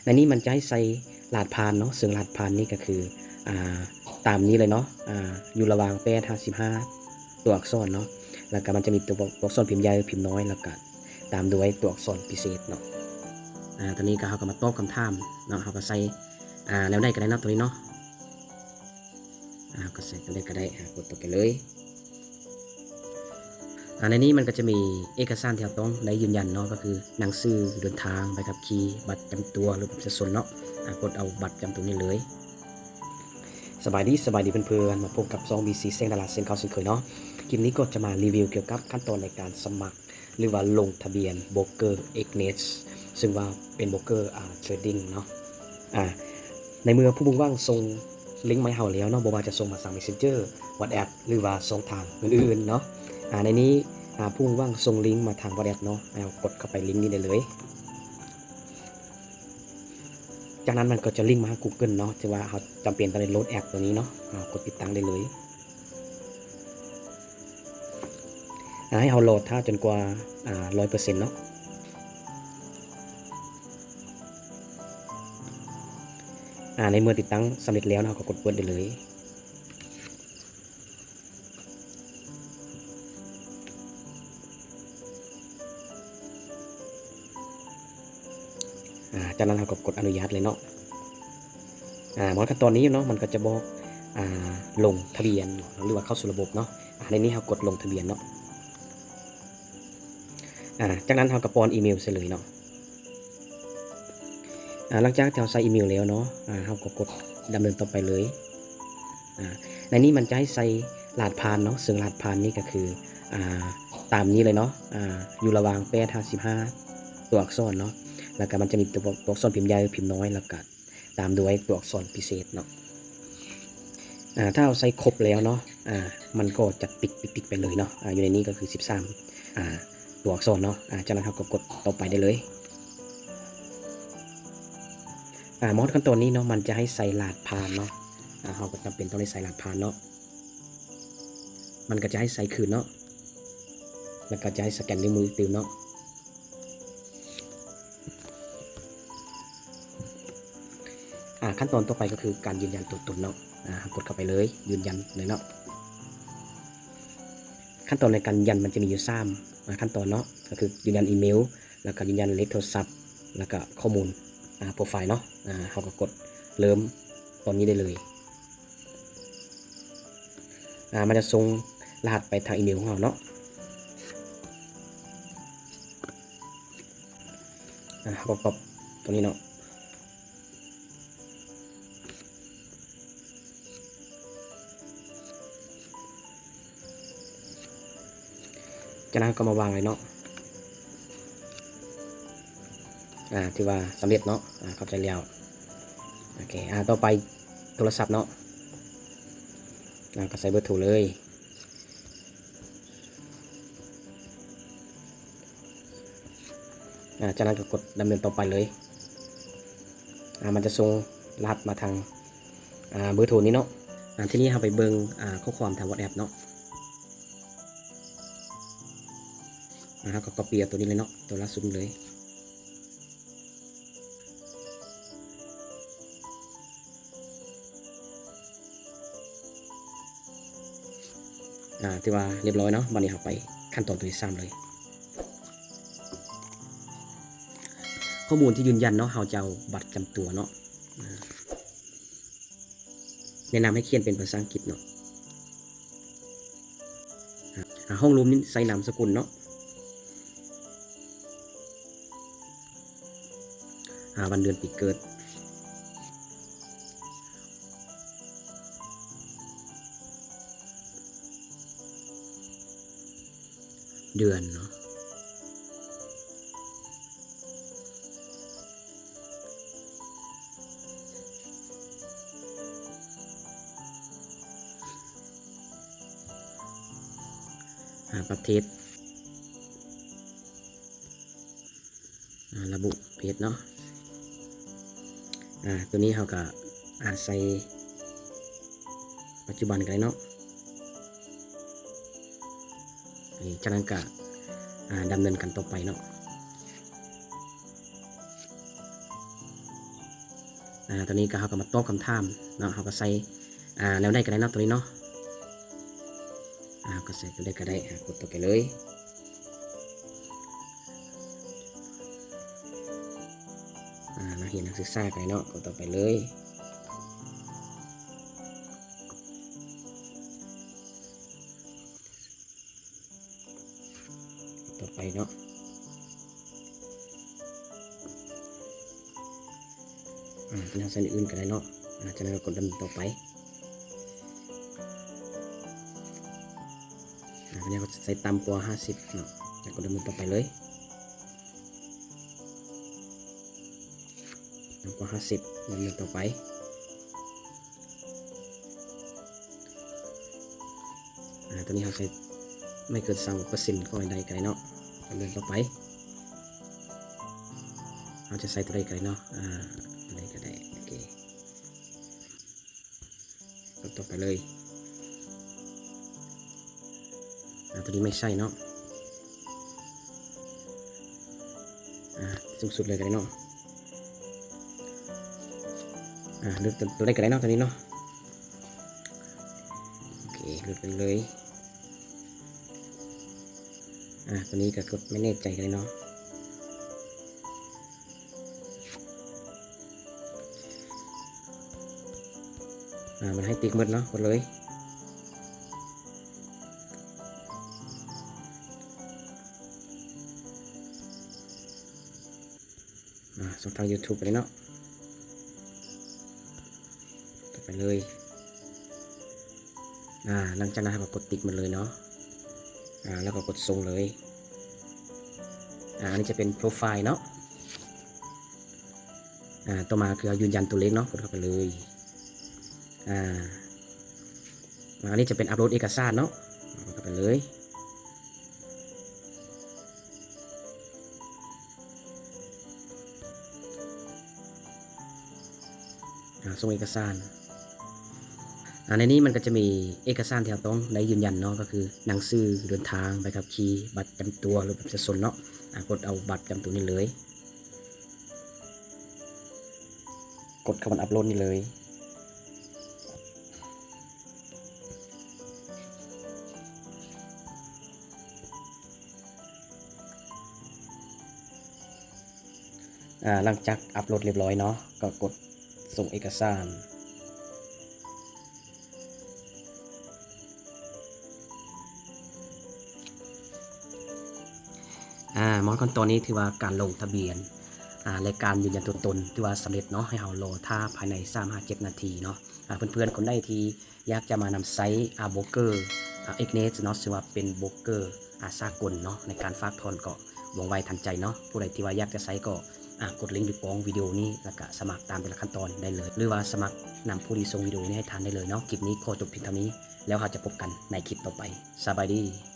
ในนี้มันจะให้ใส่รหัสผ่านเนาะซึ่งรหัสผ่านนี่ก็คือตามนี้เลยเนาะอยู่ระหว่าง8 55ตัวอักษรเนาะแล้วก็มันจะมีตัวอักษรพิมพ์ใหญ่พิมพ์น้อยแล้วก็ตามด้วยตัวอักษรพิเศษเนาะตอนนี้ก็เขาก็มาตอบคำถามเนาะเขาก็ใส่แนวได้ก็ได้นะตัวนี้เนาะก็ใส่ตัวได้ก็ได้กดต่อไปเลยในนี้มันก็จะมีเอกสารที่เราต้องได้ยืนยันเนาะก็คือหนังสือเดินทางใบขับขี่บัตรประจำตัวหรือบัตรประชาชนเนาะกดเอาบัตรประจำตัวนี้เลยสบายดีเพื่อนๆมาพบกับ2 BC เส้นตลาดเส้นเขาเส้นเคยเนาะคลิปนี้ก็จะมารีวิวเกี่ยวกับขั้นตอนในการสมัครหรือว่าลงทะเบียนโบรกเกอร์ Xnet ซึ่งว่าเป็นโบรกเกอร์เทรดดิ้งเนาะในเมื่อผู้บุกว่างส่งลิงก์มาให้เราแล้วเนาะบอกว่าจะส่งมาสั่ง Messenger WhatsApp หรือว่าส่งทางอื่นๆเนาะในนี้ผู้ว่างส่งลิงก์มาทาง WhatsApp เนาะกดเข้าไปลิงก์นี้ได้เลยจากนั้นมันก็จะลิงก์มาหา Google เนาะจะว่าเราจำเป็นต้องโหลดแอปตัวนี้เนาะกดติดตั้งได้เลยให้เราโหลดถ้าจนกว่า 100% เนาะในเมื่อติดตั้งสำเร็จแล้วเราก็กดเปิดได้เลยจากนั้นเราก็กดอนุญาตเลยเนาะมอขั้นตอนนี้เนาะมันก็จะบอกลงทะเบียนหรือว่าเข้าสู่ระบบเนาะในนี้เรากดลงทะเบียนเนาะจากนั้นเราก็ป้อนอีเมลเสร็จเลยเนาะหลังจากที่เราใส่อีเมลแล้วเนาะเราก็กดดำเนินต่อไปเลยในนี้มันจะให้ใส่รหัสผ่านเนาะซึ่งรหัสผ่านนี่ก็คือตามนี้เลยเนาะอยู่ระหว่าง8 55ตัวอักษรเนาะแล้วก็มันจะมีตัวอักษรพิมพ์ใหญ่พิมพ์น้อยแล้วก็ตามด้วยตัวอักษรพิเศษเนาะถ้าเราใส่ครบแล้วเนาะมันก็จะปิดไปเลยเนาะอยู่ในนี้ก็คือ13ตัวอักษรเนาะจากนั้นเราก็กดต่อไปได้เลยมอดขั้นตอนนี้เนาะมันจะให้ใส่รหัสผ่านเนาะเราก็จำเป็นต้องได้ใส่รหัสผ่านเนาะมันก็จะให้ใส่คืนเนาะแล้วก็จะให้สแกนด้วยมือติวเนาะขั้นตอนต่อไปก็คือการยืนยันตัวตนเนาะกดเข้าไปเลยยืนยันเลยเนาะขั้นตอนในการยืนยันมันจะมีอยู่3ขั้นตอนเนาะก็คือยืนยันอีเมลแล้วก็ยืนยันเลขโทรศัพท์แล้วก็ข้อมูลโปรไฟล์เนาะเขาก็กดเริ่มตอนนี้ได้เลยมันจะส่งรหัสไปทางอีเมลของเราเนาะก็กดตัวนี้เนาะจากนั้นก็มาวางเลยเนาะที่ว่าสำเร็จเนาะเข้าใจแล้วโอเคต่อไปโทรศัพท์เนาะก็ใส่เบอร์โทรเลยจากนั้นก็กดดำเนินต่อไปเลยมันจะส่งรหัสมาทางเบอร์โทรนี้เนาะทีนี้เราไปเบิ่งข้อความทาง WhatsApp เนาะก็ก๊อปปี้ตัวนี้เลยเนาะตัวล่าสุดเลยที่ว่าเรียบร้อยเนาะวันนี้เราไปขั้นตอนที่3เลยข้อมูลที่ยืนยันเนาะเราจะเอาบัตรประจำตัวเนาะแนะนำให้เขียนเป็นภาษาอังกฤษเนาะห้องรวมนี้ใส่นามสกุลเนาะวันเดือนปีเกิดเดือนเนาะประเทศระบุเพศเนาะตัวนี้เขาก็ใส่ปัจจุบันกันเลยเนาะจากนั้นก็ดำเนินกันต่อไปเนาะ ตัวนี้ก็เขาก็มาตอบคำถามเนาะเขาก็ใส่แนวได้ก็ได้เนาะตัวนี้เนาะก็ใส่ตัวได้ก็ได้กดต่อไปเลยเราเห็นนักศึกษากันเนาะกดต่อไปเลยต่อไปเนาะเป็นทางอื่นก็ได้เนาะจากนั้นเรากดดำเนินต่อไปอันนี้ก็ใส่ต่ำกว่า50เนาะจะกดดำเนินต่อไปเลยต่ำกว่า50ดำเนินต่อไปตัวนี้เขาใส่ไม่เกิน30%ก็ได้ก็ได้เนาะดำเนินต่อไปเราจะใส่ตัวใดก็ได้เนาะตัวใดก็ได้โอเคกดต่อไปเลยตัวนี้ไม่ใช่เนาะสูงสุดเลยก็ได้เนาะเลือกตัวได้ก็ได้เนาะตัวนี้เนาะโอเคเลือกไปเลยตัวนี้ก็กดไม่แน่ใจกันเลยเนาะมันให้ติ๊กหมดเนาะกดเลยส่งทาง YouTube ไปเลยเนาะต่อไปเลยหลังจากนั้นเรากดติ๊กมันเลยเนาะแล้วก็กดส่งเลยอันนี้จะเป็นโปรไฟล์เนาะต่อมาคือยืนยันตัวเลขเนาะกดเข้าไปเลยอันนี้จะเป็นอัปโหลดเอกสารเนาะกดเข้าไปเลยส่งเอกสารในนี้มันก็จะมีเอกสารที่เราต้องได้ยืนยันเนาะก็คือหนังสือเดินทางใบขับขี่บัตรประจำตัวหรือบัตรประชาชนเนาะกดเอาบัตรประจำตัวนี้เลยกดเข้ามาอัปโหลดนี่เลยหลังจากอัปโหลดเรียบร้อยเนาะก็กดส่งเอกสารมอขั้นตอนนี้ถือว่าการลงทะเบียนรายการยืนยันตัวตนที่ว่าสำเร็จเนาะให้เรารอท่าภายใน3-7 นาทีเนาะเพื่อนๆคนใดที่อยากจะมานำไซต์โบรกเกอร์เอ็กเนสเนาะซึ่งว่าเป็นโบรกเกอร์สากลเนาะในการฝากถอนก็ว่องไวทันใจเนาะผู้ใดที่ว่าอยากจะไซต์ก็กดลิงก์หรือปองวิดีโอนี้แล้วก็สมัครตามแต่ละขั้นตอนได้เลยหรือว่าสมัครนำผู้ดีส่งวิดีโอนี้ให้ทันได้เลยเนาะคลิปนี้ขอจบเพียงเท่านี้แล้วเราจะพบกันในคลิปต่อไปสบายดี